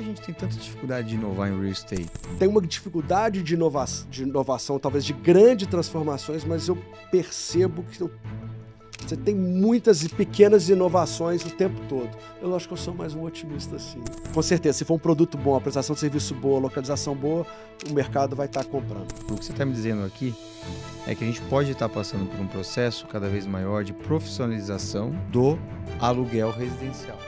a gente tem tanta dificuldade de inovar em real estate? Tem uma dificuldade de inovação, talvez de grandes transformações, mas eu percebo que você tem muitas e pequenas inovações o tempo todo. Eu acho que eu sou mais um otimista, assim. Com certeza, se for um produto bom, a prestação de serviço boa, a localização boa, o mercado vai estar comprando. O que você está me dizendo aqui é que a gente pode estar passando por um processo cada vez maior de profissionalização do aluguel residencial.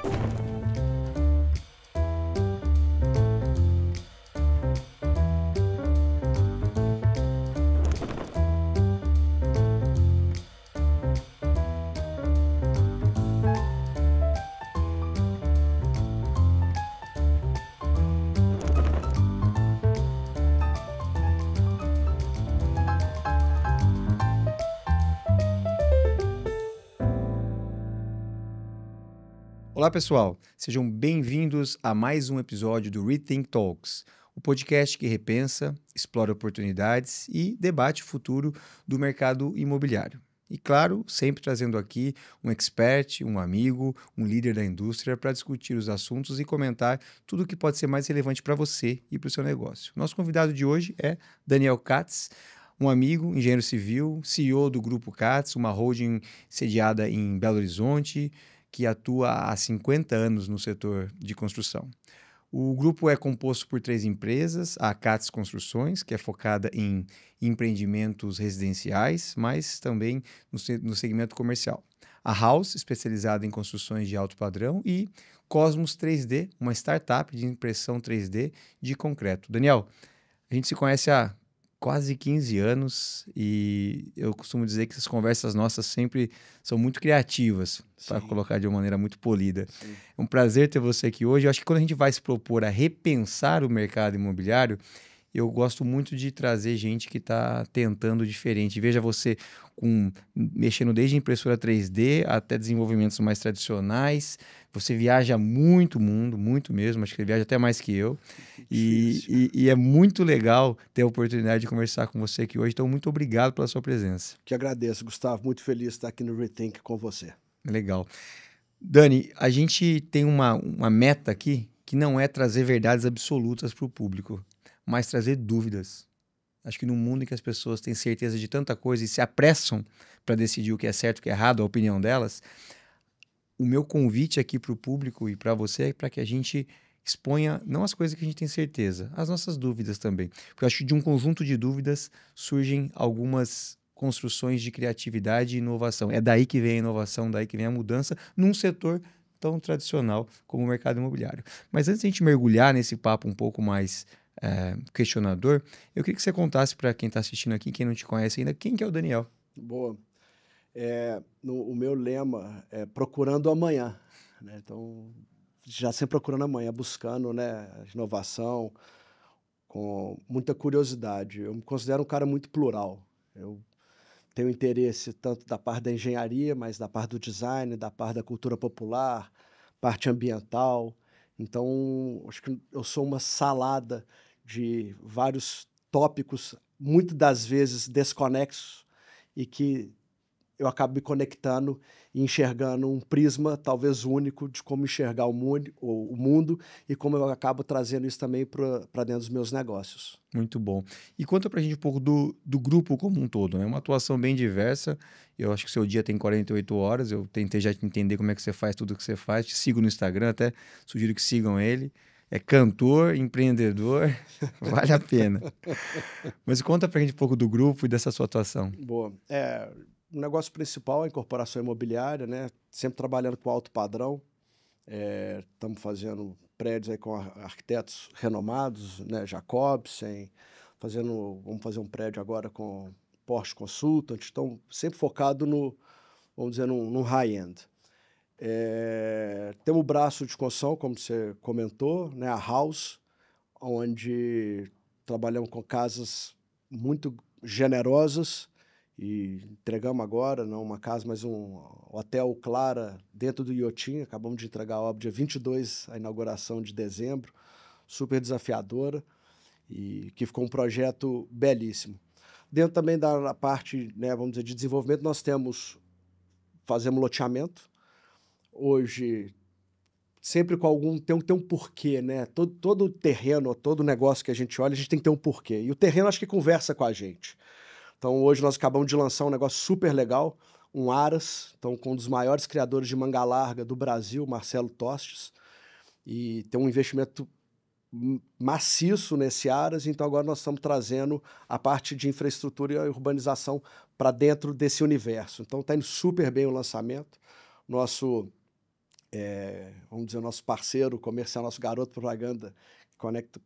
Olá pessoal, sejam bem-vindos a mais um episódio do Rethink Talks, o podcast que repensa, explora oportunidades e debate o futuro do mercado imobiliário. E claro, sempre trazendo aqui um expert, um amigo, um líder da indústria para discutir os assuntos e comentar tudo o que pode ser mais relevante para você e para o seu negócio. Nosso convidado de hoje é Daniel Katz, um amigo, engenheiro civil, CEO do Grupo Katz, uma holding sediada em Belo Horizonte, que atua há 50 anos no setor de construção. O grupo é composto por 3 empresas, a Katz Construções, que é focada em empreendimentos residenciais, mas também no segmento comercial. A House, especializada em construções de alto padrão, e Cosmos 3D, uma startup de impressão 3D de concreto. Daniel, a gente se conhece há quase 15 anos e eu costumo dizer que as conversas nossas sempre são muito criativas, para colocar de uma maneira muito polida. Sim. É um prazer ter você aqui hoje. Eu acho que quando a gente vai se propor a repensar o mercado imobiliário, eu gosto muito de trazer gente que está tentando diferente. Veja você mexendo desde impressora 3D até desenvolvimentos mais tradicionais. Você viaja muito mundo, muito mesmo. Acho que ele viaja até mais que eu. E é muito legal ter a oportunidade de conversar com você aqui hoje. Então, muito obrigado pela sua presença. Que agradeço, Gustavo. Muito feliz de estar aqui no Rethink com você. Legal. Dani, a gente tem uma meta aqui que não é trazer verdades absolutas para o público, mas trazer dúvidas. Acho que no mundo em que as pessoas têm certeza de tanta coisa e se apressam para decidir o que é certo e o que é errado, a opinião delas, o meu convite aqui para o público e para você é para que a gente exponha não as coisas que a gente tem certeza, as nossas dúvidas também. Porque eu acho que de um conjunto de dúvidas surgem algumas construções de criatividade e inovação. É daí que vem a inovação, daí que vem a mudança num setor tão tradicional como o mercado imobiliário. Mas antes de a gente mergulhar nesse papo um pouco mais questionador, eu queria que você contasse para quem está assistindo aqui, quem não te conhece ainda, quem que é o Daniel? Boa. O meu lema é procurando amanhã, né? Então, já sempre procurando amanhã, buscando, né, inovação, com muita curiosidade. Eu me considero um cara muito plural. Eu tenho interesse tanto da parte da engenharia, mas da parte do design, da parte da cultura popular, parte ambiental. Então, acho que eu sou uma salada de vários tópicos, muitas das vezes desconexos, e que eu acabo me conectando e enxergando um prisma talvez único de como enxergar o mundo e como eu acabo trazendo isso também para dentro dos meus negócios. Muito bom. E conta pra gente um pouco do grupo como um todo, né? Uma atuação bem diversa. Eu acho que seu dia tem 48 horas. Eu tentei já entender como é que você faz tudo o que você faz. Te sigo no Instagram, até sugiro que sigam ele. É cantor, empreendedor, vale a pena. Mas conta pra gente um pouco do grupo e dessa sua atuação. Boa. O negócio principal é a incorporação imobiliária, né? Sempre trabalhando com alto padrão. Estamos fazendo prédios aí com arquitetos renomados, né? Jacobsen, vamos fazer um prédio agora com Porsche Consultant. Então, sempre focado vamos dizer, num high-end. Temos o braço de construção, como você comentou, né? A House, onde trabalhamos com casas muito generosas e entregamos agora, não uma casa, mas um hotel Clara dentro do Iotim. Acabamos de entregar a obra dia 22, a inauguração de dezembro, super desafiadora, e que ficou um projeto belíssimo. Dentro também da parte, né, vamos dizer, de desenvolvimento, fazemos loteamento. Hoje, sempre com tem um porquê, né? Todo terreno, todo negócio que a gente olha, a gente tem que ter um porquê. E o terreno acho que conversa com a gente. Então hoje nós acabamos de lançar um negócio super legal, um Aras, então com um dos maiores criadores de manga larga do Brasil, Marcelo Tostes, e tem um investimento maciço nesse Aras, então agora nós estamos trazendo a parte de infraestrutura e urbanização para dentro desse universo. Então está indo super bem o lançamento. Nosso, vamos dizer, nosso parceiro comercial, nosso garoto propaganda,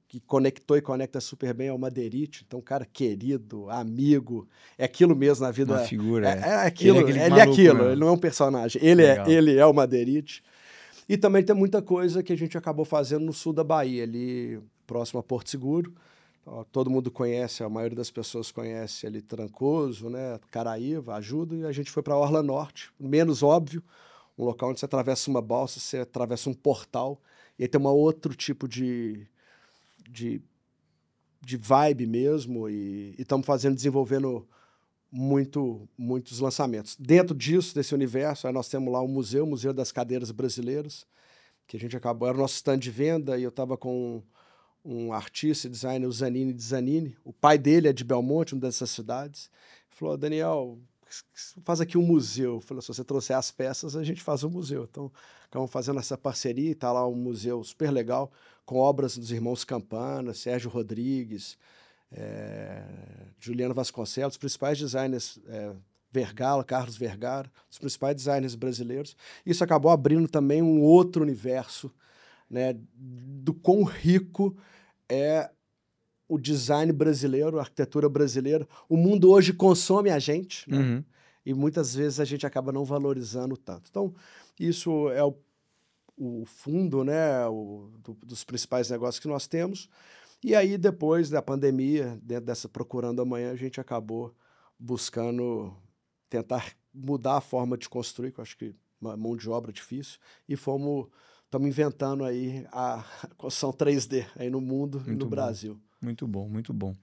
que conectou e conecta super bem é o Madeirite. Então, cara querido, amigo, é aquilo mesmo na vida. Uma figura. É aquilo, ele é maluco aquilo, mesmo. ele não é um personagem, Legal. ele é o Madeirite. E também tem muita coisa que a gente acabou fazendo no sul da Bahia, ali próximo a Porto Seguro. Todo mundo conhece, a maioria das pessoas conhece ali Trancoso, né, Caraíva, Ajuda, e a gente foi para Orla Norte, menos óbvio, um local onde você atravessa uma balsa, você atravessa um portal, e aí tem um outro tipo de vibe mesmo, e estamos desenvolvendo muitos lançamentos. Dentro disso, desse universo, aí nós temos lá o Museu das Cadeiras Brasileiras, que a gente acabou, era o nosso stand de venda, e eu estava com um artista e designer, o Zanini de Zanini, o pai dele é de Belmonte, uma dessas cidades, falou, Daniel, faz aqui um museu. Eu falei, se você trouxer as peças, a gente faz um museu. Então, estamos fazendo essa parceria, e está lá um museu super legal, com obras dos irmãos Campana, Sérgio Rodrigues, Juliano Vasconcelos, os principais designers, Vergara, Carlos Vergara, os principais designers brasileiros. Isso acabou abrindo também um outro universo, né, do quão rico é o design brasileiro, a arquitetura brasileira. O mundo hoje consome a gente, né? Uhum. E muitas vezes a gente acaba não valorizando tanto. Então, isso é o fundo, né, dos principais negócios que nós temos. E aí, depois da pandemia, dentro dessa Procurando Amanhã, a gente acabou buscando tentar mudar a forma de construir, que eu acho que uma mão de obra difícil, e estamos inventando aí a construção 3D aí no mundo e no Brasil. Muito bom, muito bom.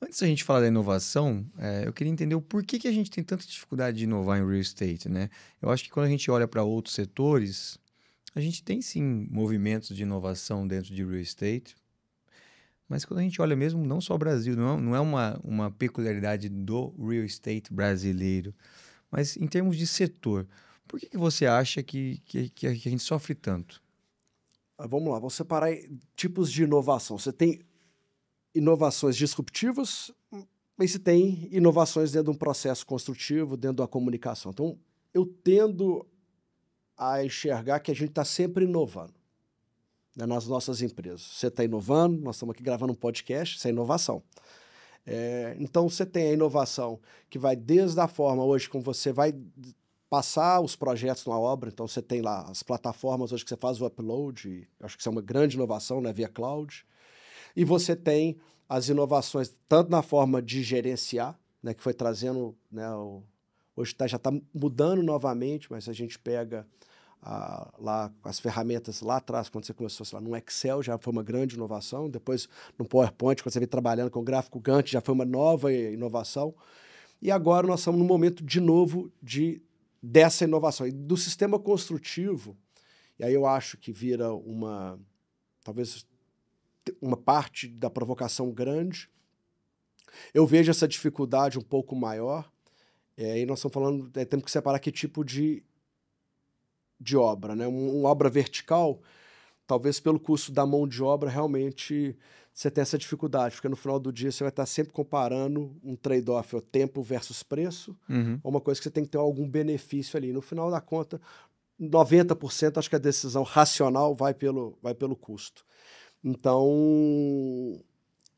Antes da gente falar da inovação, eu queria entender o porquê que a gente tem tanta dificuldade de inovar em real estate, né? Eu acho que quando a gente olha para outros setores, a gente tem sim movimentos de inovação dentro de real estate, mas quando a gente olha mesmo, não só o Brasil, não é uma peculiaridade do real estate brasileiro, mas em termos de setor, por que você acha que a gente sofre tanto? Vamos lá, vamos separar tipos de inovação. Você tem inovações disruptivas, mas você tem inovações dentro de um processo construtivo, dentro da comunicação. Então, eu tendo a enxergar que a gente está sempre inovando, né, nas nossas empresas. Você está inovando, nós estamos aqui gravando um podcast, isso é inovação. Então, você tem a inovação que vai desde a forma hoje como você vai passar os projetos na obra. Então, você tem lá as plataformas hoje que você faz o upload, acho que isso é uma grande inovação, né, via cloud. E você tem as inovações tanto na forma de gerenciar, né, que foi trazendo, né, hoje já está mudando novamente, mas a gente pega lá as ferramentas lá atrás, quando você começou, sei lá, no Excel já foi uma grande inovação, depois no PowerPoint, quando você veio trabalhando com o gráfico Gantt, já foi uma nova inovação, e agora nós estamos no momento de novo dessa inovação. E do sistema construtivo, e aí eu acho que vira talvez uma parte da provocação grande, eu vejo essa dificuldade um pouco maior, e nós estamos falando, temos que separar que tipo de obra, né? Uma obra vertical, talvez pelo custo da mão de obra, realmente você tem essa dificuldade, porque no final do dia você vai estar sempre comparando um trade-off, o tempo versus preço, ou uma coisa que você tem que ter algum benefício ali. No final da conta, 90% acho que a decisão racional vai pelo custo. Então,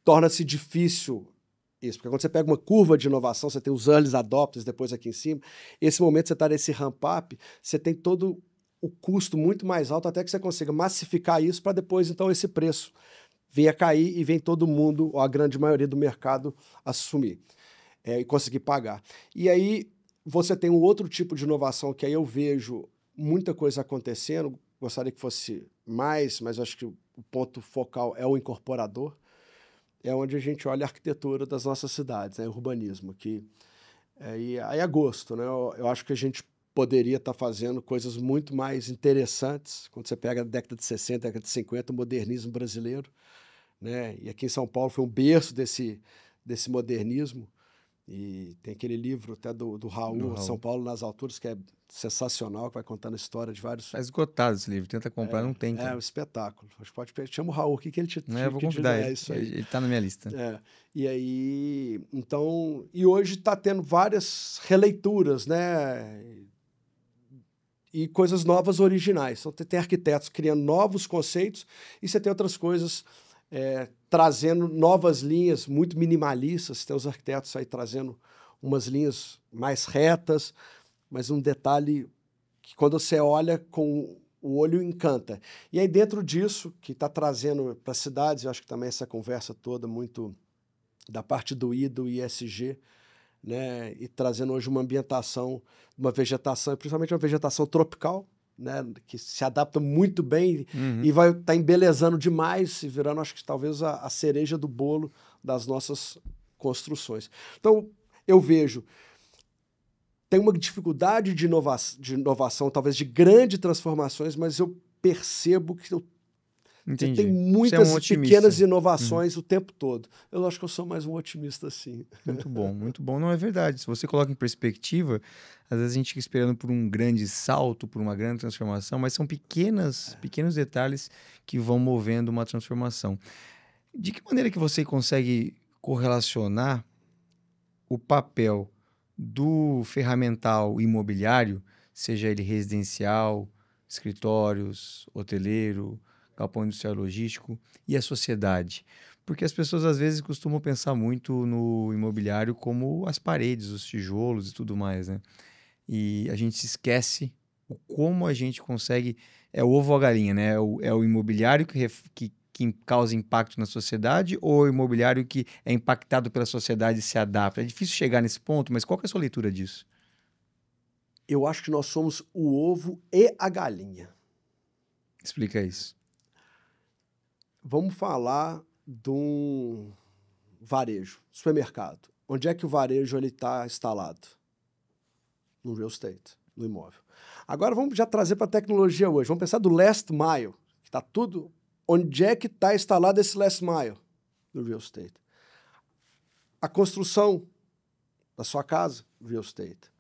torna-se difícil isso, porque quando você pega uma curva de inovação, você tem os early adopters depois aqui em cima, esse momento você está nesse ramp-up, você tem todo o custo muito mais alto até que você consiga massificar isso para depois, então, esse preço venha cair e vem todo mundo, ou a grande maioria do mercado, assumir e conseguir pagar. E aí você tem um outro tipo de inovação que aí eu vejo muita coisa acontecendo, gostaria que fosse mais, mas acho que o ponto focal é o incorporador, é onde a gente olha a arquitetura das nossas cidades, né, urbanismo, que aí é gosto, né? Eu acho que a gente poderia estar fazendo coisas muito mais interessantes. Quando você pega a década de 60, década de 50, o modernismo brasileiro, né? E aqui em São Paulo foi um berço desse modernismo. E tem aquele livro até do Raul, São Paulo nas Alturas, que é sensacional, que vai contando a história de vários... Tá esgotado esse livro, tenta comprar, não tem, É cara. um espetáculo. Chama o Raul, o que ele te Eu vou convidar ele, isso aí. ele tá na minha lista. E aí, então... E hoje está tendo várias releituras, né? E coisas novas originais. Então, tem arquitetos criando novos conceitos e você tem outras coisas trazendo novas linhas muito minimalistas. Tem os arquitetos aí trazendo umas linhas mais retas, mas um detalhe que quando você olha com o olho encanta. E aí dentro disso, que está trazendo para as cidades, eu acho que também essa conversa toda muito da parte do I, do ISG, né, e trazendo hoje uma ambientação, uma vegetação, principalmente uma vegetação tropical, né, que se adapta muito bem e vai estar embelezando demais e virando, acho que talvez a cereja do bolo das nossas construções. Então, eu vejo, tem uma dificuldade de inovação, talvez de grandes transformações, mas eu percebo que você tem muitas pequenas inovações o tempo todo. Eu acho que eu sou mais um otimista assim. Muito bom, muito bom. Não é verdade. Se você coloca em perspectiva, às vezes a gente fica esperando por um grande salto, por uma grande transformação, mas são pequenos detalhes que vão movendo uma transformação. De que maneira que você consegue correlacionar o papel do ferramental imobiliário, seja ele residencial, escritórios, hoteleiro, galpão industrial logístico, e a sociedade? Porque as pessoas às vezes costumam pensar muito no imobiliário como as paredes, os tijolos e tudo mais, né? E a gente se esquece como a gente consegue... É o ovo ou a galinha, né? É o imobiliário que causa impacto na sociedade ou o imobiliário que é impactado pela sociedade e se adapta? É difícil chegar nesse ponto, mas qual que é a sua leitura disso? Eu acho que nós somos o ovo e a galinha. Explica isso. Vamos falar de um varejo, supermercado. Onde é que o varejo está instalado? No real estate, no imóvel. Agora vamos já trazer para a tecnologia hoje. Vamos pensar do last mile, que está tudo... Onde é que está instalado esse last mile? No real estate. A construção da sua casa, real estate.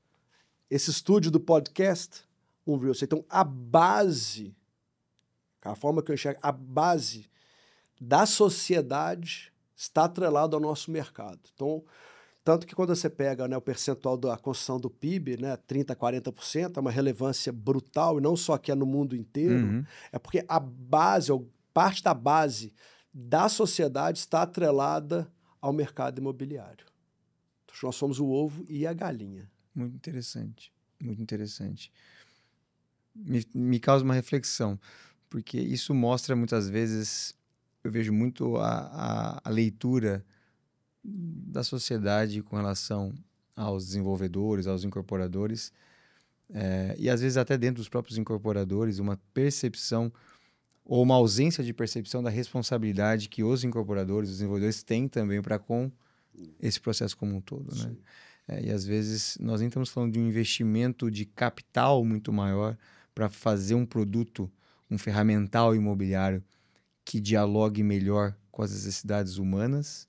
Esse estúdio do podcast, um real estate. Então, a base, a forma que eu enxergo, a base da sociedade está atrelada ao nosso mercado. Então, tanto que quando você pega, né, o percentual da construção do PIB, né, 30%, 40%, é uma relevância brutal, e não só que é no mundo inteiro, é porque a base, ou parte da base da sociedade está atrelada ao mercado imobiliário. Então, nós somos o ovo e a galinha. Muito interessante, muito interessante. Me causa uma reflexão, porque isso mostra muitas vezes, eu vejo muito a leitura da sociedade com relação aos desenvolvedores, aos incorporadores, e às vezes até dentro dos próprios incorporadores, uma percepção ou uma ausência de percepção da responsabilidade que os incorporadores, os desenvolvedores têm também para com esse processo como um todo, né? E às vezes nós nem estamos falando de um investimento de capital muito maior para fazer um produto, um ferramental imobiliário que dialogue melhor com as necessidades humanas,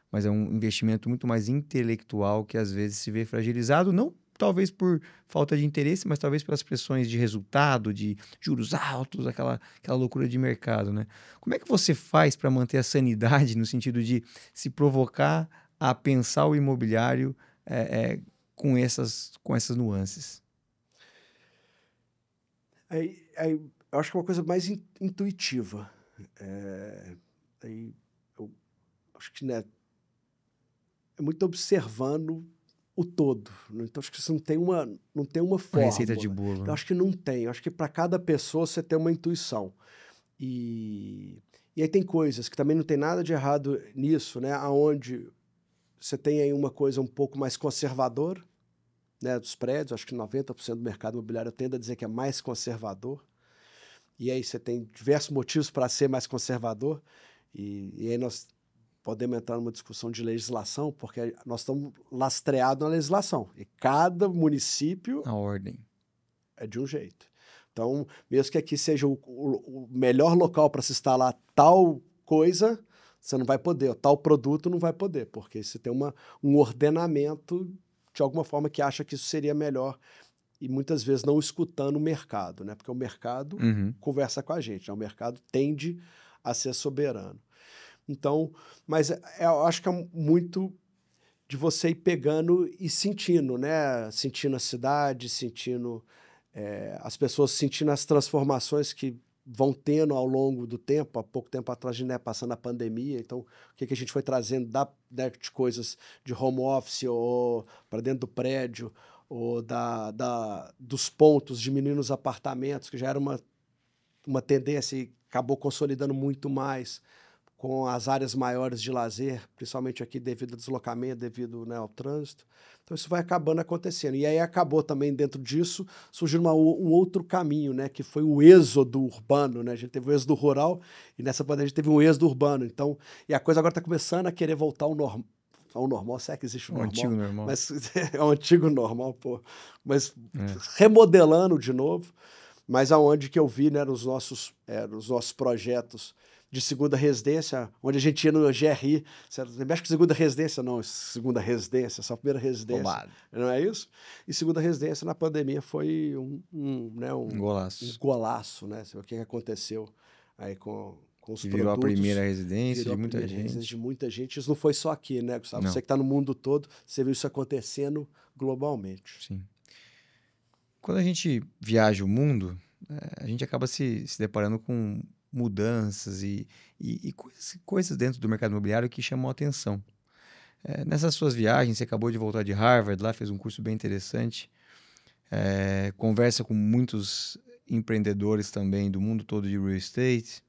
mas é um investimento muito mais intelectual que às vezes se vê fragilizado, não talvez por falta de interesse, mas talvez pelas pressões de resultado, de juros altos, aquela loucura de mercado, né? Como é que você faz para manter a sanidade no sentido de se provocar a pensar o imobiliário com essas nuances? Eu acho que é uma coisa mais intuitiva. Eu acho que, né, é muito observando o todo. Né? Então, acho que isso não tem uma fórmula. Uma receita de bolo. Eu acho que não tem. Eu acho que para cada pessoa você tem uma intuição. E aí tem coisas que também não tem nada de errado nisso, né? Onde você tem aí uma coisa um pouco mais conservadora, né, dos prédios. Acho que 90% do mercado imobiliário tende a dizer que é mais conservador. E aí você tem diversos motivos para ser mais conservador. E aí nós podemos entrar numa discussão de legislação, porque nós estamos lastreados na legislação. E cada município... A ordem. é de um jeito. Então, mesmo que aqui seja o melhor local para se instalar tal coisa, você não vai poder, tal produto não vai poder, porque você tem um ordenamento de alguma forma que acha que isso seria melhor e muitas vezes não escutando o mercado, né? Porque o mercado conversa com a gente, né? O mercado tende a ser soberano. Então, mas eu acho que é muito de você ir pegando e sentindo, né? Sentindo a cidade, sentindo as pessoas, sentindo as transformações que vão tendo ao longo do tempo. Há pouco tempo atrás, a gente, né, passando a pandemia, então o que a gente foi trazendo de coisas de home office ou para dentro do prédio, ou dos pontos, diminuindo os apartamentos, que já era uma tendência e acabou consolidando muito mais com as áreas maiores de lazer, principalmente aqui devido ao deslocamento, devido, né, ao trânsito. Então isso vai acabando acontecendo. E aí acabou também dentro disso surgindo um outro caminho, né, que foi o êxodo urbano, né? A gente teve o êxodo rural e nessa pandemia a gente teve um êxodo urbano. Então, e a coisa agora está começando a querer voltar ao normal, será que existe o normal? Antigo normal. Mas é o antigo normal, pô. Mas remodelando de novo, mas aonde que eu vi, né, nos nossos projetos de segunda residência, onde a gente ia no GRI, você mexe com segunda residência, não, segunda residência, só primeira residência, Roubado. não é isso? E segunda residência na pandemia foi um golaço. Um golaço, né? Você vê o que aconteceu aí com os que virou produtos. A primeira residência Virou de muita residência gente. de muita gente. Isso não foi só aqui, né, Gustavo? Não. Você que está no mundo todo, você viu isso acontecendo globalmente. Sim. Quando a gente viaja o mundo, a gente acaba se deparando com mudanças e coisas dentro do mercado imobiliário que chamam a atenção. Nessas suas viagens, você acabou de voltar de Harvard, lá fez um curso bem interessante, conversa com muitos empreendedores também do mundo todo de real estate.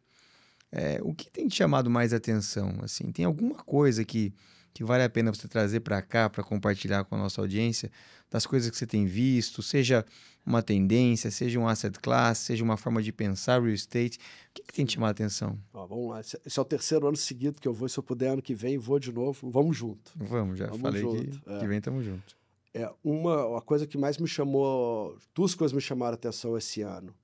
O que tem te chamado mais atenção? Assim, tem alguma coisa que vale a pena você trazer para cá, para compartilhar com a nossa audiência, das coisas que você tem visto, seja uma tendência, seja um asset class, seja uma forma de pensar real estate? O que tem te chamado a atenção? Vamos lá, esse é o terceiro ano seguido que eu vou, se eu puder, ano que vem, vou de novo, vamos junto. Vamos, falei junto. Que vem, tamo junto. Uma coisa que mais me chamou, duas coisas me chamaram a atenção esse ano.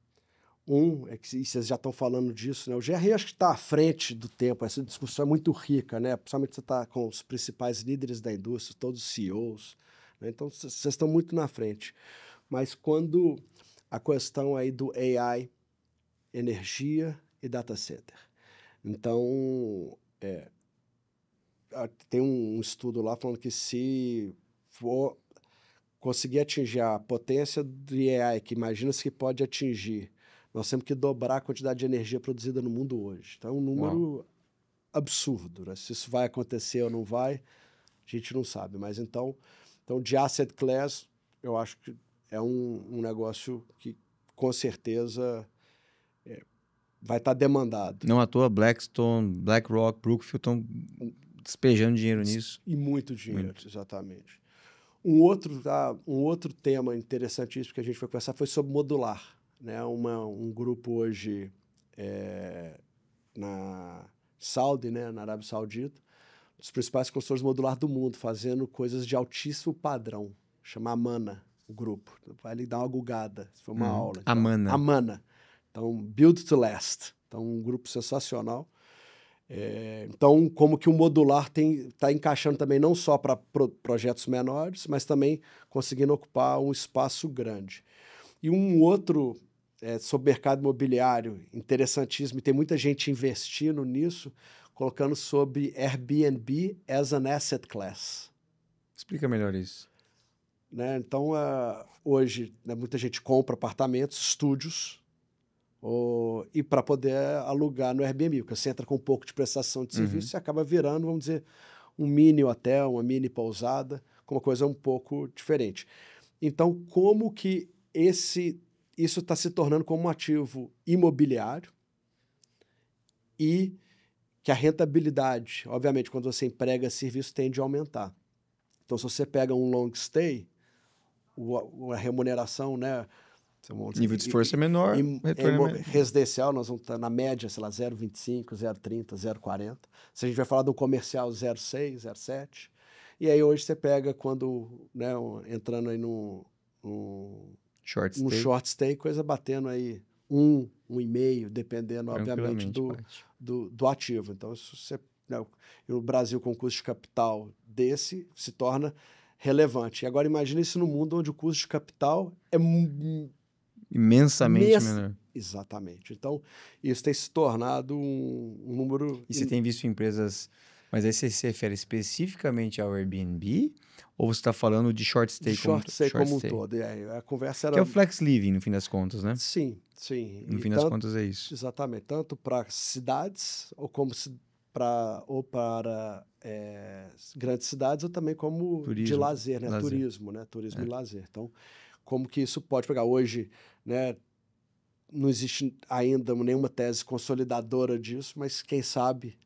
É que vocês já estão falando disso, né? O GRI acho que está à frente do tempo, essa discussão é muito rica, né? Principalmente você está com os principais líderes da indústria, todos os CEOs, né? Então vocês estão muito na frente. Mas quando a questão aí do AI, energia e data center. Então, tem um estudo lá falando que se for conseguir atingir a potência do AI, que imagina-se que pode atingir, nós temos que dobrar a quantidade de energia produzida no mundo hoje. Então, é um número absurdo, né? Se isso vai acontecer ou não vai, a gente não sabe. Mas então de asset class, eu acho que é um negócio que, com certeza, vai estar demandado. Não à toa, Blackstone, BlackRock, Brookfield estão despejando dinheiro nisso. E muito dinheiro, exatamente. Um outro tema interessantíssimo que a gente foi conversar foi sobre modular. Né? Um grupo hoje na Saudi, né? Na Arábia Saudita, dos principais construtores modular do mundo, fazendo coisas de altíssimo padrão. Chama Amana, o grupo. Vai lhe dar uma gugada, se for uma aula. Então, Amana. Então, Build to Last. Então, um grupo sensacional. Então, como que o modular está encaixando também não só para projetos menores, mas também conseguindo ocupar um espaço grande. E um outro sobre mercado imobiliário interessantíssimo, e tem muita gente investindo nisso, colocando sobre Airbnb as an asset class. Explica melhor isso. Né? Então, hoje, né, muita gente compra apartamentos, estúdios, e para poder alugar no Airbnb, porque você entra com um pouco de prestação de serviço e acaba virando, vamos dizer, um mini hotel, uma mini pousada, com uma coisa um pouco diferente. Então, como que isso está se tornando como um ativo imobiliário e que a rentabilidade, obviamente, quando você emprega serviço, tende a aumentar. Então, se você pega um long stay, a remuneração, né? Nível de esforço é menor, retorno é menor. Residencial, nós vamos estar na média, sei lá, 0,25, 0,30, 0,40. Se a gente vai falar de um comercial, 0,6, 0,7. E aí hoje você pega quando, né, entrando aí no Short um stay. short stay, coisa batendo aí 1,5, dependendo, obviamente, Tranquilamente, do ativo. Então, isso você, né, o Brasil com custo de capital desse se torna relevante. E agora imagine isso no mundo onde o custo de capital é imensamente menor. Exatamente. Então, isso tem se tornado um número... E você tem visto empresas... Mas aí você se refere especificamente ao Airbnb? Ou você está falando de short stay de short stay short como um stay? todo. E aí, a conversa Que era... é o flex living, no fim das contas, né? Sim, sim. No E fim das contas é isso. exatamente. Tanto para cidades, ou para grandes cidades, ou também como de Turismo. lazer, né? Lazer. Turismo, né? Turismo e lazer. Então, como que isso pode pegar? Hoje, né? Não existe ainda nenhuma tese consolidadora disso, mas quem sabe,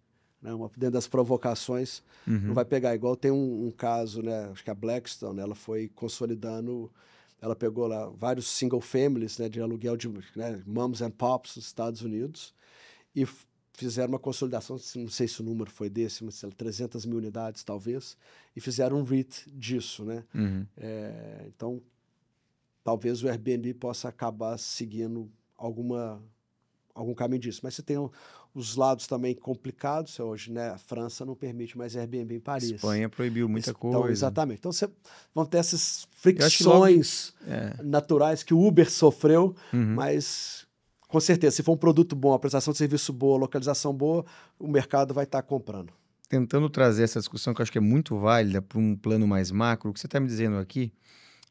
né, dentro das provocações, não vai pegar. Igual tem um caso, né, acho que a Blackstone, ela foi consolidando, ela pegou lá vários single families, né, de aluguel de, né, moms and pops nos Estados Unidos e fizeram uma consolidação, não sei se o número foi desse, mas 300 mil unidades talvez, e fizeram um REIT disso, né? Então, talvez o Airbnb possa acabar seguindo algum caminho disso. Mas você tem os lados também complicados. Hoje, né, a França não permite mais Airbnb em Paris. Espanha proibiu muita Então, coisa. exatamente. Então, vão ter essas Eu acho que logo... fricções naturais que o Uber sofreu, mas com certeza, se for um produto bom, a prestação de serviço boa, localização boa, o mercado vai estar comprando. Tentando trazer essa discussão que eu acho que é muito válida para um plano mais macro, o que você está me dizendo aqui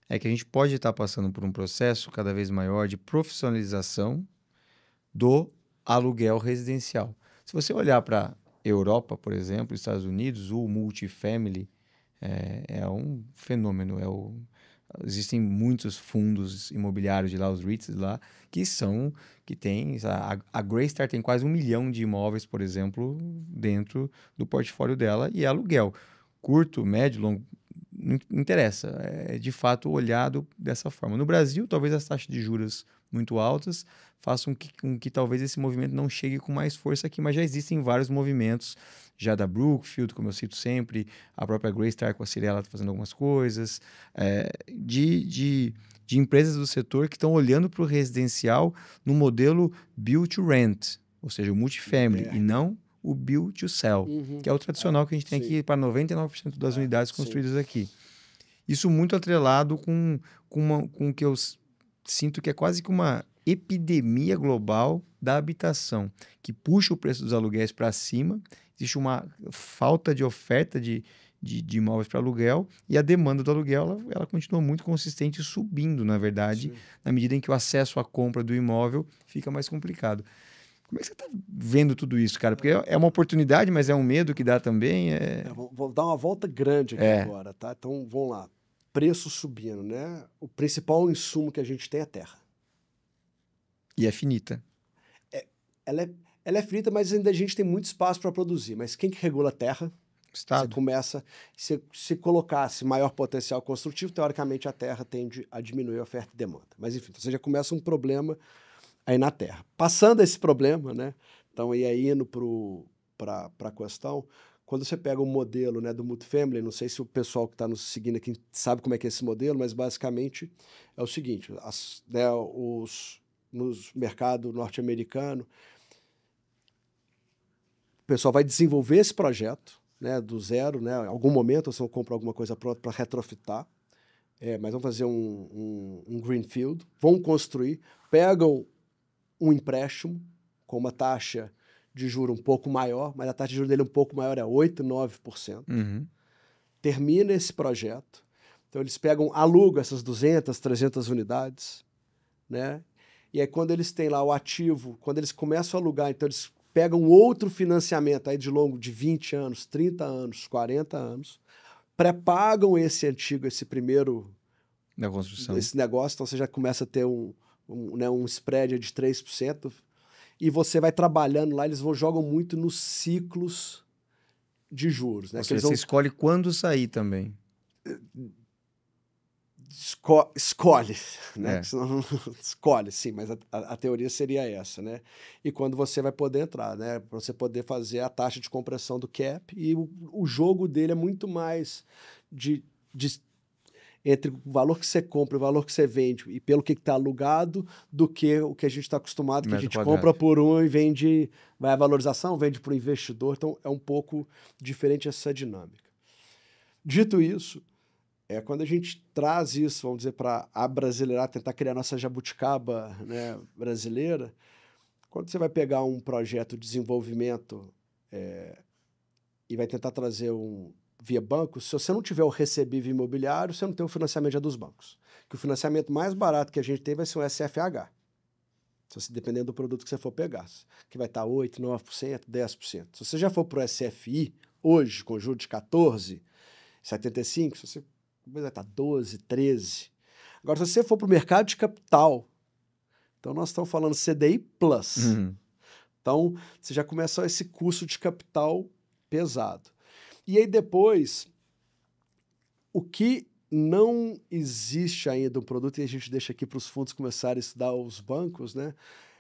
é que a gente pode estar passando por um processo cada vez maior de profissionalização do aluguel residencial. Se você olhar para Europa, por exemplo, Estados Unidos, o multifamily é um fenômeno. Existem muitos fundos imobiliários de lá, os REITs lá, que tem... A Greystar tem quase 1 milhão de imóveis, por exemplo, dentro do portfólio dela e é aluguel. Curto, médio, longo, não interessa. É de fato olhado dessa forma. No Brasil, talvez as taxas de juros muito altas façam com que talvez esse movimento não chegue com mais força aqui, mas já existem vários movimentos, já da Brookfield, como eu cito sempre, a própria Greystar com a Cirela está fazendo algumas coisas, de empresas do setor que estão olhando para o residencial no modelo build to rent, ou seja, o multifamily, e não o build to sell, que é o tradicional que a gente tem aqui para 99% das unidades construídas aqui. Isso muito atrelado com o que eu sinto que é quase que uma epidemia global da habitação, que puxa o preço dos aluguéis para cima, existe uma falta de oferta de imóveis para aluguel e a demanda do aluguel ela continua muito consistente e subindo, na verdade, na medida em que o acesso à compra do imóvel fica mais complicado. Como é que você está vendo tudo isso, cara? Porque é uma oportunidade, mas é um medo que dá também. Vou dar uma volta grande aqui agora, tá? Então, vamos lá. Preço subindo, né? O principal insumo que a gente tem é a terra. E é finita. Ela é finita, mas ainda a gente tem muito espaço para produzir. Mas quem que regula a terra? Estado. Você começa... Se colocasse maior potencial construtivo, teoricamente a terra tende a diminuir a oferta e demanda. Mas, enfim, então você já começa um problema aí na terra. Passando esse problema, né? Então, e aí indo para a questão, quando você pega o modelo, né, do multifamily, não sei se o pessoal que está nos seguindo aqui sabe como é que é esse modelo, mas basicamente é o seguinte, nos mercado norte-americano, o pessoal vai desenvolver esse projeto, né, do zero, né, em algum momento você compra alguma coisa pronta para retrofitar, mas vão fazer um greenfield, vão construir, pegam um empréstimo com uma taxa de juro um pouco maior, mas a taxa de juro dele um pouco maior é 8%, 9%. Termina esse projeto, então eles alugam essas 200, 300 unidades, né? E aí quando eles têm lá o ativo, quando eles começam a alugar, então eles pegam outro financiamento aí de longo de 20 anos, 30 anos, 40 anos, pré-pagam esse primeiro da construção. Esse negócio, então você já começa a ter um spread de 3%, e você vai trabalhando lá, eles jogam muito nos ciclos de juros. Né? Ou seja, você escolhe quando sair também. Escolhe, né? Escolhe, sim, mas a teoria seria essa, né? E quando você vai poder entrar, né? Para você poder fazer a taxa de compressão do cap, e o jogo dele é muito mais de entre o valor que você compra e o valor que você vende e pelo que está alugado do que o que a gente está acostumado, que a gente compra por um e vende, vai à valorização, vende para o investidor. Então, é um pouco diferente essa dinâmica. Dito isso, quando a gente traz isso, vamos dizer, para abrasileirar, tentar criar nossa jabuticaba, né, brasileira, quando você vai pegar um projeto de desenvolvimento e vai tentar trazer via banco, se você não tiver o recebível imobiliário, você não tem o financiamento já dos bancos. Que o financiamento mais barato que a gente tem vai ser o SFH, dependendo do produto que você for pegar, que vai estar 8%, 9%, 10%. Se você já for para o SFI, hoje, com juros de 14,75%, você vai estar 12%, 13%. Agora, se você for para o mercado de capital, então nós estamos falando CDI Plus. Então, você já começa esse custo de capital pesado. E aí depois, o que não existe ainda um produto, e a gente deixa aqui para os fundos começarem a estudar os bancos, né?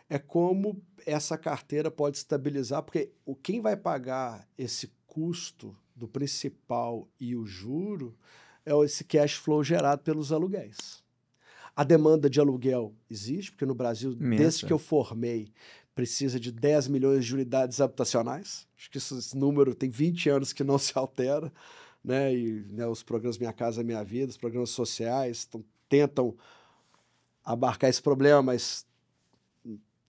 É como essa carteira pode estabilizar, porque quem vai pagar esse custo do principal e o juro é esse cash flow gerado pelos aluguéis. A demanda de aluguel existe, porque no Brasil, desde que eu formei, precisa de 10 milhões de unidades habitacionais. Acho que esse número tem 20 anos que não se altera, né? E né, os programas Minha Casa Minha Vida, os programas sociais tentam abarcar esse problema, mas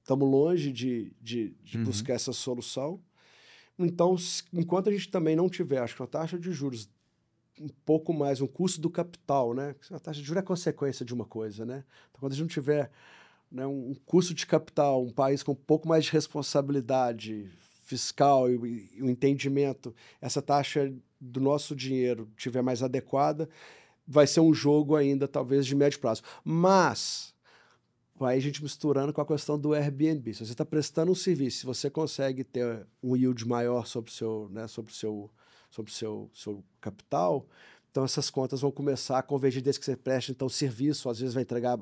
estamos longe de buscar essa solução. Então, enquanto a gente também não tiver, acho que uma taxa de juros um pouco mais, um custo do capital, né? A taxa de juros é consequência de uma coisa, né? Então, quando a gente não tiver, né, um custo de capital, um país com um pouco mais de responsabilidade fiscal e o entendimento, essa taxa do nosso dinheiro tiver mais adequada, vai ser um jogo ainda, talvez, de médio prazo. Mas vai a gente misturando com a questão do Airbnb. Se você está prestando um serviço, se você consegue ter um yield maior sobre o seu, né, sobre o seu capital, então essas contas vão começar a convergir desde que você preste, então, serviço, às vezes vai entregar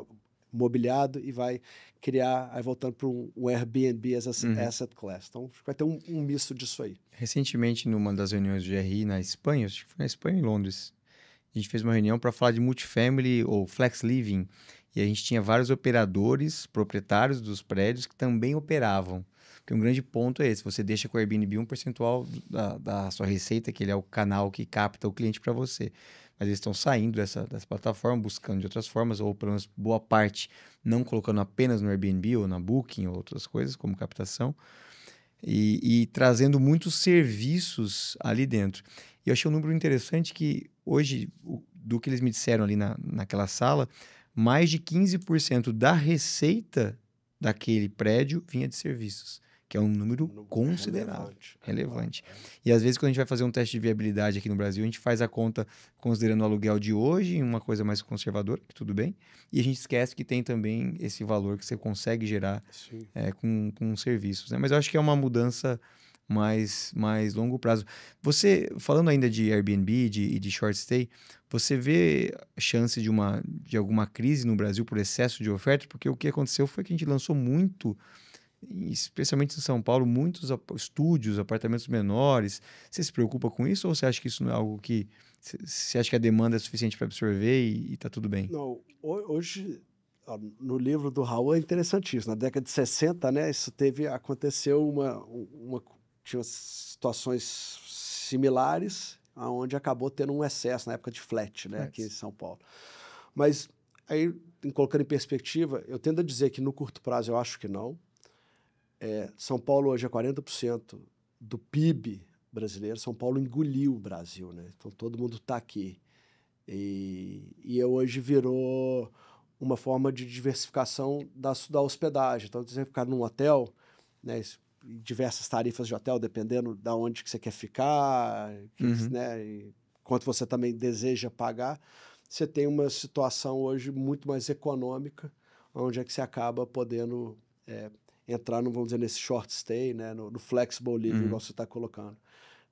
mobiliado e vai criar, aí voltando para um Airbnb as asset class. Então, vai ter um misto disso aí. Recentemente, numa das reuniões do GRI na Espanha, acho que foi na Espanha e em Londres, a gente fez uma reunião para falar de multifamily ou flex living, e a gente tinha vários operadores, proprietários dos prédios que também operavam. Porque um grande ponto é esse, você deixa com o Airbnb um percentual da sua receita, que ele é o canal que capta o cliente para você. Mas eles estão saindo dessa plataforma, buscando de outras formas, ou pelo menos boa parte, não colocando apenas no Airbnb ou na Booking ou outras coisas, como captação, e trazendo muitos serviços ali dentro. E eu achei um número interessante que hoje, do que eles me disseram ali naquela sala, mais de 15% da receita daquele prédio vinha de serviços, que é um número considerável, relevante. E às vezes, quando a gente vai fazer um teste de viabilidade aqui no Brasil, a gente faz a conta considerando o aluguel de hoje, uma coisa mais conservadora, que tudo bem, e a gente esquece que tem também esse valor que você consegue gerar com serviços, né? Mas eu acho que é uma mudança mais longo prazo. Você, falando ainda de Airbnb e de short stay, você vê chance de alguma crise no Brasil por excesso de oferta? Porque o que aconteceu foi que a gente lançou muito, especialmente em São Paulo, muitos estúdios, apartamentos menores. Você se preocupa com isso ou você acha que isso não é algo que... Você acha que a demanda é suficiente para absorver e está tudo bem? Não, hoje... No livro do Raul é interessantíssimo. Na década de 60, né, aconteceu tinha situações similares, onde acabou tendo um excesso na época de flat, né, aqui em São Paulo. Mas aí, colocando em perspectiva, eu tendo a dizer que no curto prazo eu acho que não. São Paulo hoje é 40% do PIB brasileiro. São Paulo engoliu o Brasil, né? Então todo mundo está aqui. E hoje virou uma forma de diversificação da hospedagem. Então, você ficar num hotel, né, diversas tarifas de hotel, dependendo de onde que você quer ficar, né, e quanto você também deseja pagar, você tem uma situação hoje muito mais econômica, onde é que você acaba podendo entrar, vamos dizer, nesse short stay, né, no flexible living, igual você está colocando.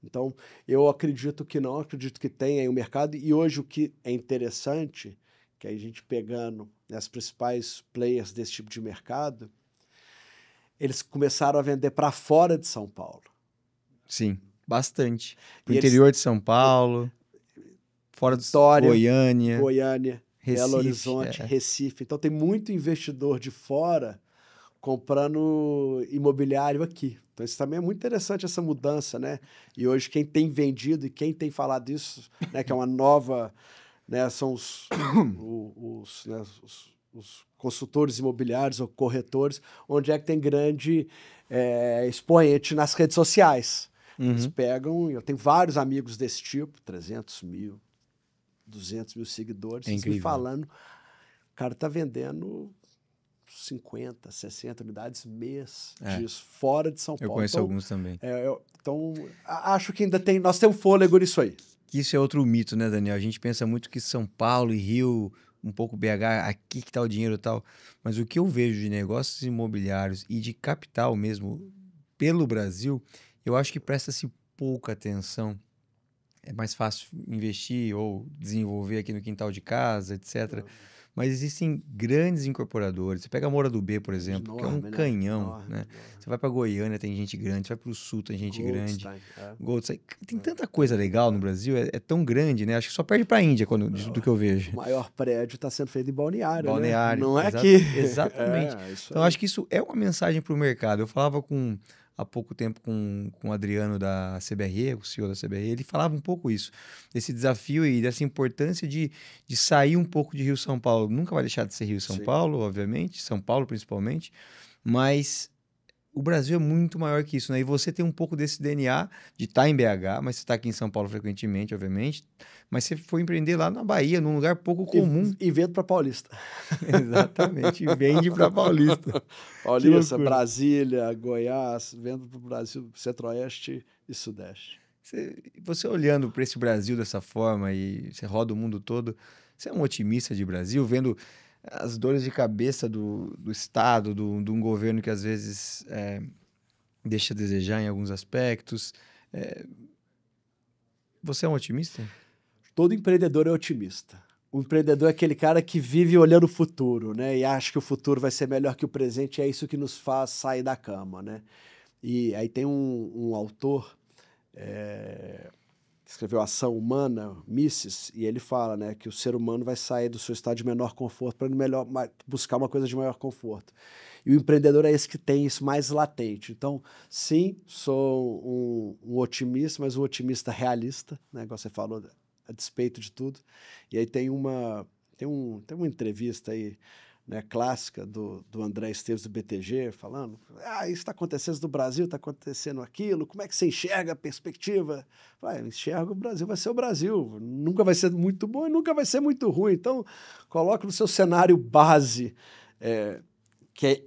Então, eu acredito que não, acredito que tem aí o mercado, e hoje o que é interessante, que a gente pegando as principais players desse tipo de mercado, eles começaram a vender para fora de São Paulo. Sim, bastante. Para o interior de São Paulo, Fora de Vitória, Goiânia, Goiânia, Belo Recife. Horizonte, Recife. Então tem muito investidor de fora comprando imobiliário aqui. Então isso também é muito interessante, essa mudança, né? E hoje quem tem vendido e quem tem falado isso, né, que é uma nova, né, são os consultores imobiliários ou corretores, onde é que tem grande expoente nas redes sociais. Eles pegam, eu tenho vários amigos desse tipo, 300 mil, 200 mil seguidores, eles me falando, o cara tá vendendo 50, 60 unidades mês disso, fora de São Paulo. Eu conheço alguns também. Então, acho que ainda nós temos fôlego nisso aí. Isso é outro mito, né, Daniel? A gente pensa muito que São Paulo e Rio, um pouco BH, aqui que tá o dinheiro e tal. Mas o que eu vejo de negócios imobiliários e de capital mesmo pelo Brasil, eu acho que presta-se pouca atenção. É mais fácil investir ou desenvolver aqui no quintal de casa, etc. Mas existem grandes incorporadores. Você pega a Moura do B, por exemplo, que é um canhão, né? Você vai para Goiânia, tem gente grande. Você vai para o Sul, tem gente grande. Goldstein. Tem tanta coisa legal no Brasil, é tão grande, né? Acho que só perde para a Índia do que eu vejo. O maior prédio está sendo feito em Balneário, Balneário, né? Não é aqui. Exatamente. Então, acho que isso é uma mensagem para o mercado. Eu falava há pouco tempo com o Adriano da CBRE, o CEO da CBRE, ele falava um pouco isso, desse desafio e dessa importância de sair um pouco de Rio-São Paulo. Nunca vai deixar de ser Rio-São Paulo, obviamente, São Paulo principalmente, mas o Brasil é muito maior que isso, né? E você tem um pouco desse DNA de estar em BH, mas você está aqui em São Paulo frequentemente, obviamente, mas você foi empreender lá na Bahia, num lugar pouco comum. E vendo para Paulista. Exatamente, e vende para Paulista. Paulista, Brasília, Goiás, vendo para o Brasil, Centro-Oeste e Sudeste. Você olhando para esse Brasil dessa forma e você roda o mundo todo, você é um otimista de Brasil, vendo as dores de cabeça do Estado, de um governo que às vezes deixa a desejar em alguns aspectos. Você é um otimista? Todo empreendedor é otimista. O empreendedor é aquele cara que vive olhando o futuro, né? E acha que o futuro vai ser melhor que o presente, e é isso que nos faz sair da cama, né? E aí tem um autor que escreveu Ação Humana, Mises, e ele fala, né, que o ser humano vai sair do seu estado de menor conforto para buscar uma coisa de maior conforto. E o empreendedor é esse que tem isso mais latente. Então, sim, sou um otimista, mas um otimista realista, né, igual você falou, a despeito de tudo. E aí tem uma entrevista aí, né, clássica do André Esteves do BTG, falando, isso está acontecendo no Brasil, está acontecendo aquilo, como é que você enxerga a perspectiva? Eu enxergo o Brasil, vai ser o Brasil, nunca vai ser muito bom e nunca vai ser muito ruim, então coloque no seu cenário base,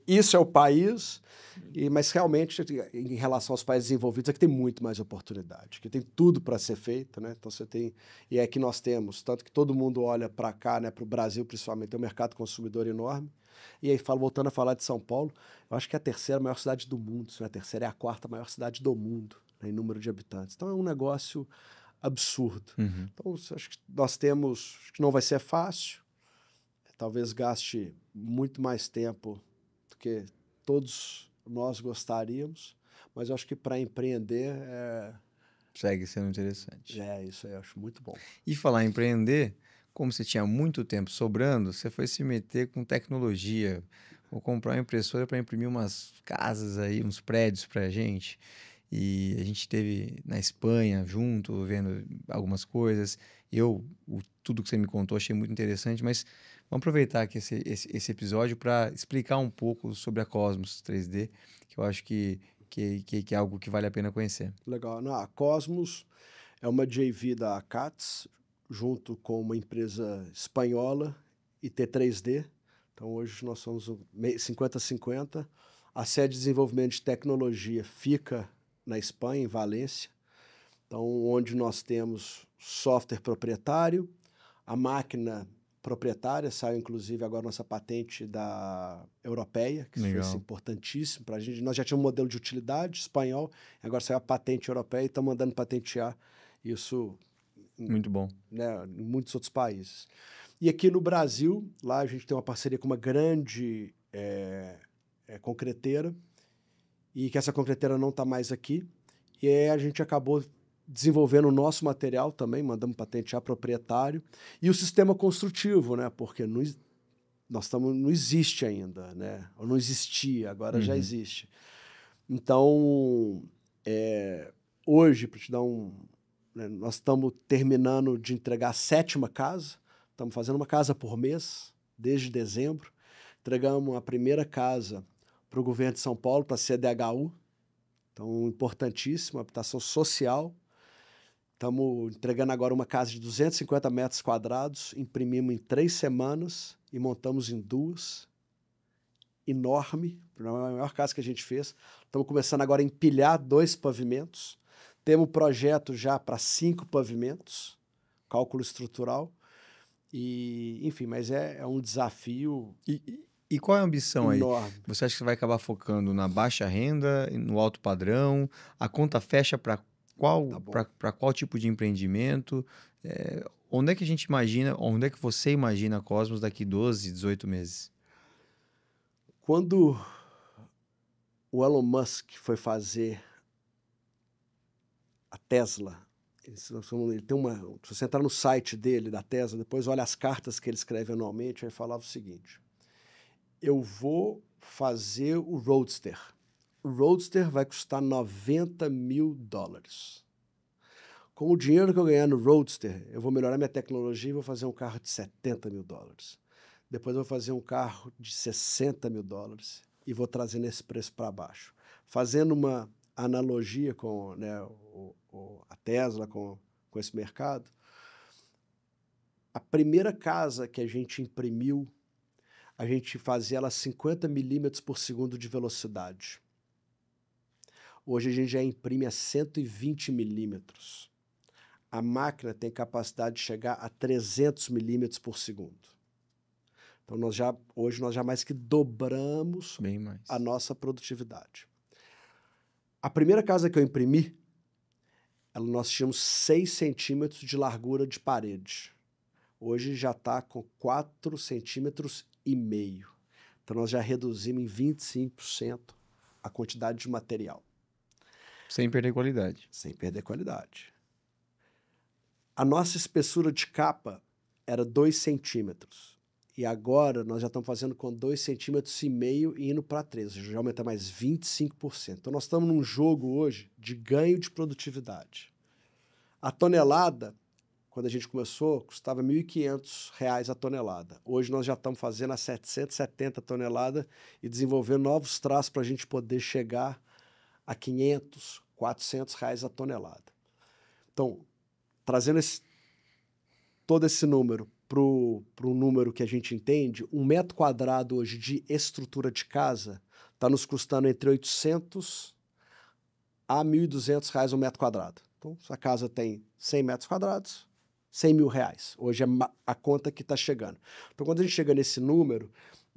isso é o país, mas realmente, em relação aos países desenvolvidos, é que tem muito mais oportunidade, que tem tudo para ser feito, né? Então você tem, e é que nós temos, tanto que todo mundo olha para cá, né, para o Brasil principalmente, tem um mercado consumidor enorme. E aí, voltando a falar de São Paulo, eu acho que é a terceira maior cidade do mundo, se não é a terceira, é a quarta maior cidade do mundo, né, em número de habitantes. Então é um negócio absurdo. Então acho que nós temos, acho que não vai ser fácil, talvez gaste muito mais tempo do que todos nós gostaríamos, mas eu acho que para empreender segue sendo interessante. Isso aí eu acho muito bom. E falar em empreender, como você tinha muito tempo sobrando, você foi se meter com tecnologia. Vou comprar uma impressora para imprimir umas casas aí, uns prédios para a gente. E a gente esteve na Espanha junto, vendo algumas coisas. Tudo que você me contou, achei muito interessante, mas vamos aproveitar aqui esse episódio para explicar um pouco sobre a Cosmos 3D, que eu acho que é algo que vale a pena conhecer. Legal. Não, a Cosmos é uma JV da ACATS, junto com uma empresa espanhola, IT3D. Então, hoje nós somos 50-50. A sede de desenvolvimento de tecnologia fica na Espanha, em Valência. Então, onde nós temos software proprietário, a máquina proprietária, saiu inclusive agora nossa patente da europeia, que foi importantíssimo para a gente. Nós já tínhamos um modelo de utilidade espanhol, agora saiu a patente europeia e estamos mandando patentear isso muito bom, né, em muitos outros países. E aqui no Brasil, lá a gente tem uma parceria com uma grande concreteira, e que essa concreteira não está mais aqui, e aí a gente acabou desenvolvendo o nosso material também, mandamos patentear proprietário, e o sistema construtivo, né? Porque não existe ainda, né? Ou não existia, agora já existe. Então, hoje, para te dar né, nós estamos terminando de entregar a 7ª casa, estamos fazendo uma casa por mês, desde dezembro. Entregamos a primeira casa para o governo de São Paulo, para a CDHU, então importantíssimo, habitação social. Estamos entregando agora uma casa de 250 metros quadrados, imprimimos em 3 semanas e montamos em 2. Enorme, a maior casa que a gente fez. Estamos começando agora a empilhar 2 pavimentos. Temos projeto já para 5 pavimentos, cálculo estrutural. E, enfim, mas é um desafio E qual é a ambição enorme. aí? Você acha que você vai acabar focando na baixa renda, no alto padrão? A conta fecha para qual tipo de empreendimento? Onde é que a gente imagina, onde é que você imagina a Cosmos daqui 12, 18 meses? Quando o Elon Musk foi fazer a Tesla, ele tem se você entrar no site dele, da Tesla, depois olha as cartas que ele escreve anualmente, ele falava o seguinte: eu vou fazer o Roadster. O Roadster vai custar $90 mil. Com o dinheiro que eu ganhar no Roadster, eu vou melhorar minha tecnologia e vou fazer um carro de $70 mil. Depois eu vou fazer um carro de $60 mil e vou trazendo esse preço para baixo. Fazendo uma analogia com, né, a Tesla, com esse mercado, a primeira casa que a gente imprimiu, a gente fazia ela 50 milímetros por segundo de velocidade. Hoje a gente já imprime a 120 milímetros. A máquina tem capacidade de chegar a 300 milímetros por segundo. Então, hoje nós já mais que dobramos a nossa produtividade. A primeira casa que eu imprimi, nós tínhamos 6 centímetros de largura de parede. Hoje já está com 4,5 centímetros. Então, nós já reduzimos em 25% a quantidade de material. Sem perder qualidade. Sem perder qualidade. A nossa espessura de capa era 2 centímetros. E agora nós já estamos fazendo com 2,5 centímetros e indo para 3. Já aumenta mais 25%. Então nós estamos num jogo hoje de ganho de produtividade. A tonelada, quando a gente começou, custava R$ 1.500 a tonelada. Hoje nós já estamos fazendo a 770 toneladas e desenvolvendo novos traços para a gente poder chegar a 500, R$400 a tonelada. Então, trazendo todo esse número para um número que a gente entende, 1 metro quadrado hoje de estrutura de casa está nos custando entre R$800 a R$1.200 um metro quadrado. Então, se a casa tem 100 metros quadrados, R$100 mil. Hoje é a conta que está chegando. Então, quando a gente chega nesse número,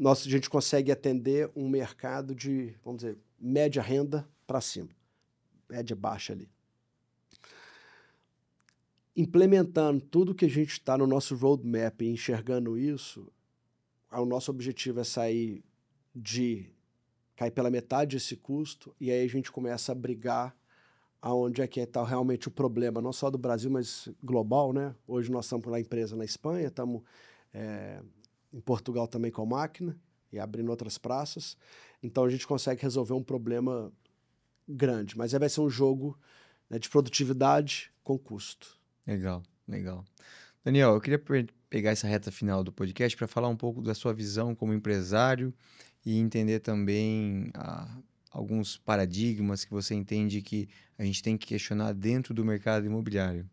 a gente consegue atender um mercado de, vamos dizer, média renda para cima. Média baixa ali. Implementando tudo que a gente está no nosso roadmap e enxergando isso, o nosso objetivo é cair pela metade esse custo, e aí a gente começa a brigar aonde é que está realmente o problema, não só do Brasil, mas global, né? Hoje nós estamos na empresa na Espanha, estamos em Portugal também com a máquina e abrindo outras praças. Então a gente consegue resolver um problema grande, mas aí vai ser um jogo, né, de produtividade com custo. Legal, legal. Daniel, eu queria pegar essa reta final do podcast para falar um pouco da sua visão como empresário e entender também alguns paradigmas que você entende que a gente tem que questionar dentro do mercado imobiliário.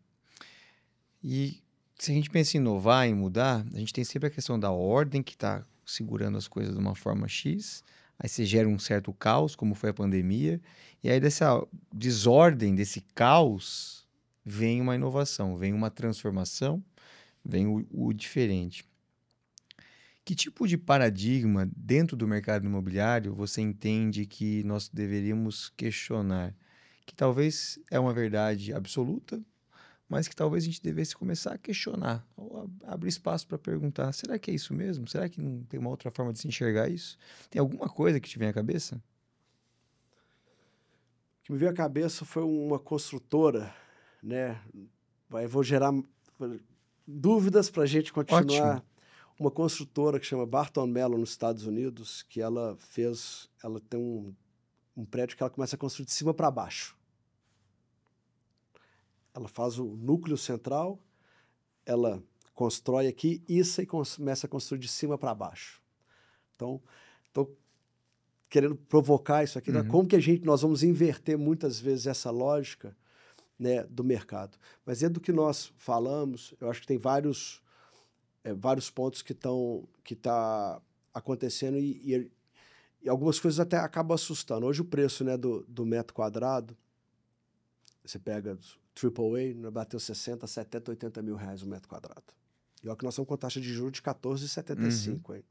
E se a gente pensa em inovar, em mudar, a gente tem sempre a questão da ordem que está segurando as coisas de uma forma X, aí você gera um certo caos, como foi a pandemia, e aí dessa desordem, desse caos, vem uma inovação, vem uma transformação, vem o diferente. Que tipo de paradigma dentro do mercado imobiliário você entende que nós deveríamos questionar? Que talvez é uma verdade absoluta, mas que talvez a gente devesse começar a questionar, ou abrir espaço para perguntar, será que é isso mesmo? Será que não tem uma outra forma de se enxergar isso? Tem alguma coisa que te vem à cabeça? O que me veio à cabeça foi uma construtora, né? Vou gerar dúvidas para a gente continuar. Ótimo. Uma construtora que chama Barton Malow nos Estados Unidos, que ela tem um prédio que ela começa a construir de cima para baixo. Ela faz o núcleo central, ela constrói aqui, isso e começa a construir de cima para baixo. Então, estou querendo provocar isso aqui, né? Como que nós vamos inverter muitas vezes essa lógica, né, do mercado. Mas dentro do que nós falamos, eu acho que tem vários pontos que tá acontecendo e algumas coisas até acabam assustando. Hoje o preço, né, do metro quadrado, você pega AAA, né, bateu 60, 70, 80 mil reais o metro quadrado. E olha que nós estamos com taxa de juros de 14,75.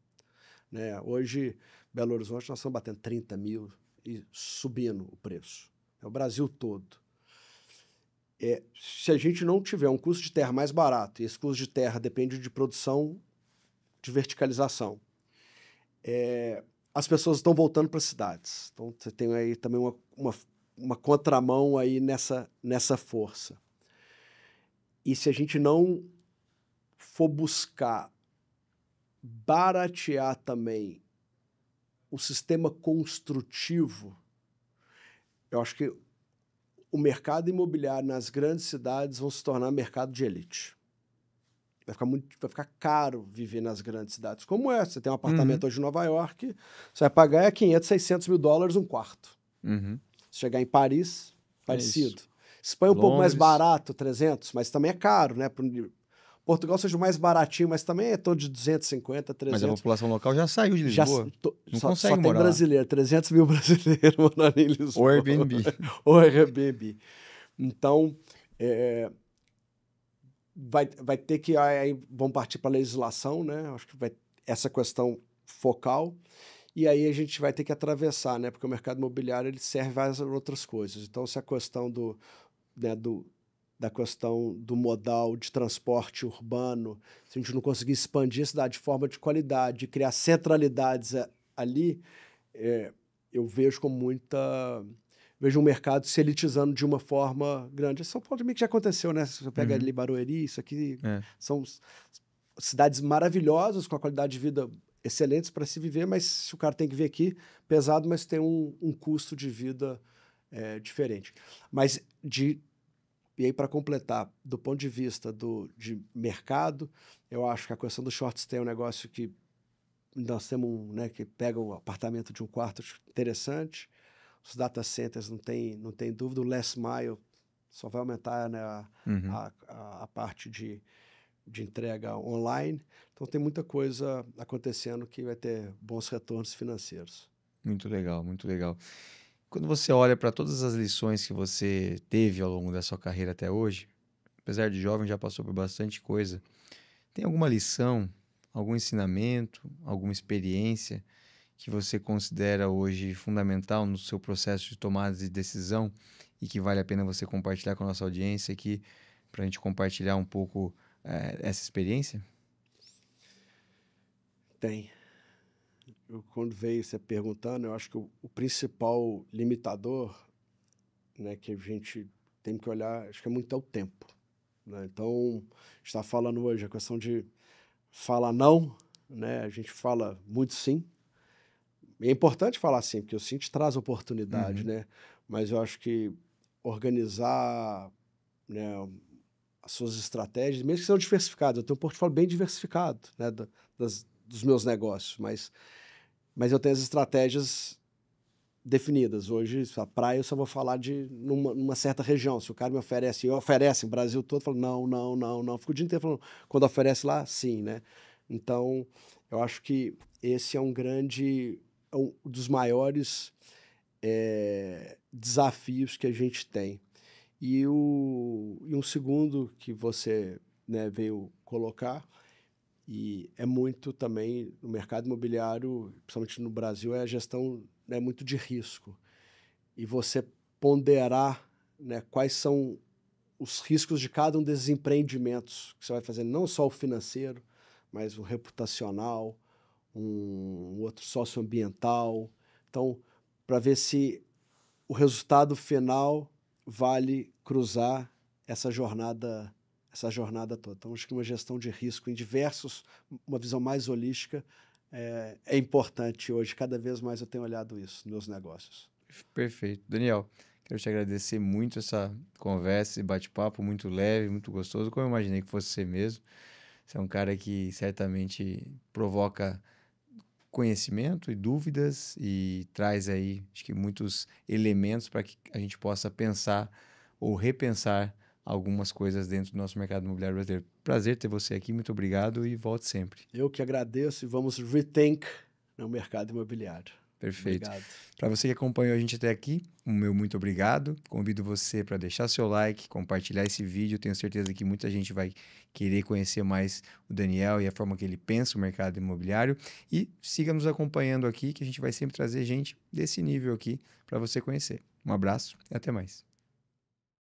Né? Hoje, Belo Horizonte, nós estamos batendo 30 mil e subindo o preço. É o Brasil todo. Se a gente não tiver um custo de terra mais barato, e esse custo de terra depende de produção de verticalização, as pessoas estão voltando para as cidades. Então, você tem aí também uma contramão aí nessa força. E se a gente não for buscar baratear também o sistema construtivo, eu acho que o mercado imobiliário nas grandes cidades vão se tornar mercado de elite. Vai ficar caro viver nas grandes cidades. Como é? Você tem um apartamento hoje em Nova York, você vai pagar 500, 600 mil dólares um quarto. Se chegar em Paris, parecido. Espanha um pouco mais barato, 300, mas também é caro, né? Portugal seja o mais baratinho, mas também é todo de 250, 300. Mas a população local já saiu de Lisboa. Não consegue só morar tem brasileiro, 300 mil brasileiros morando em Lisboa. Ou Airbnb. Ou Airbnb. Então, vai ter que... Aí vão partir para a legislação, né? Acho que essa questão focal. E aí a gente vai ter que atravessar, né? Porque o mercado imobiliário ele serve várias outras coisas. Então, se a questão da questão do modal de transporte urbano, se a gente não conseguir expandir a cidade de forma de qualidade, criar centralidades ali, eu vejo vejo um mercado se elitizando de uma forma grande. São Paulo também que já aconteceu, né? Se você pega ali Barueri, isso aqui são cidades maravilhosas, com a qualidade de vida excelentes para se viver, mas se o cara tem que vir aqui, pesado, mas tem um custo de vida diferente. Mas e aí, para completar, do ponto de vista de mercado, eu acho que a questão do short stay é um negócio que nós temos, né, que pega o apartamento de um quarto interessante, os data centers não tem dúvida, o last mile só vai aumentar, né, a parte de entrega online. Então, tem muita coisa acontecendo que vai ter bons retornos financeiros. Muito legal, muito legal. Quando você olha para todas as lições que você teve ao longo da sua carreira até hoje, apesar de jovem, já passou por bastante coisa, tem alguma lição, algum ensinamento, alguma experiência que você considera hoje fundamental no seu processo de tomada de decisão e que vale a pena você compartilhar com a nossa audiência aqui, para a gente compartilhar um pouco essa experiência? Tem. Quando veio você perguntando, eu acho que o principal limitador, né, que a gente tem que olhar, acho que é muito o tempo. Né? Então, a gente está falando hoje a questão de falar não, né? A gente fala muito sim. E é importante falar sim, porque o sim te traz oportunidade, né? Mas eu acho que organizar, né, as suas estratégias, mesmo que sejam diversificadas, eu tenho um portfólio bem diversificado, né, dos meus negócios, mas eu tenho as estratégias definidas. Hoje, a praia eu só vou falar numa certa região. Se o cara me oferece o Brasil todo, eu falo não. Fico o dia inteiro falando, quando oferece lá, sim, né? Então, eu acho que esse é um dos maiores desafios que a gente tem. E um segundo que você, né, veio colocar, e é muito também no mercado imobiliário, principalmente no Brasil, é a gestão, né, muito de risco. E você ponderar, né, quais são os riscos de cada um desses empreendimentos que você vai fazer, não só o financeiro, mas o reputacional, um outro socioambiental. Então, para ver se o resultado final vale cruzar essa jornada toda. Então, acho que uma gestão de risco em uma visão mais holística é importante hoje. Cada vez mais eu tenho olhado isso nos meus negócios. Perfeito. Daniel, quero te agradecer muito essa conversa e bate-papo muito leve, muito gostoso, como eu imaginei que fosse você mesmo. Você é um cara que certamente provoca conhecimento e dúvidas e traz aí, acho que muitos elementos para que a gente possa pensar ou repensar algumas coisas dentro do nosso mercado imobiliário brasileiro. Prazer ter você aqui, muito obrigado e volte sempre. Eu que agradeço e vamos rethink no mercado imobiliário. Perfeito. Obrigado. Para você que acompanhou a gente até aqui, o meu muito obrigado. Convido você para deixar seu like, compartilhar esse vídeo. Tenho certeza que muita gente vai querer conhecer mais o Daniel e a forma que ele pensa o mercado imobiliário. E siga nos acompanhando aqui, que a gente vai sempre trazer gente desse nível aqui para você conhecer. Um abraço e até mais.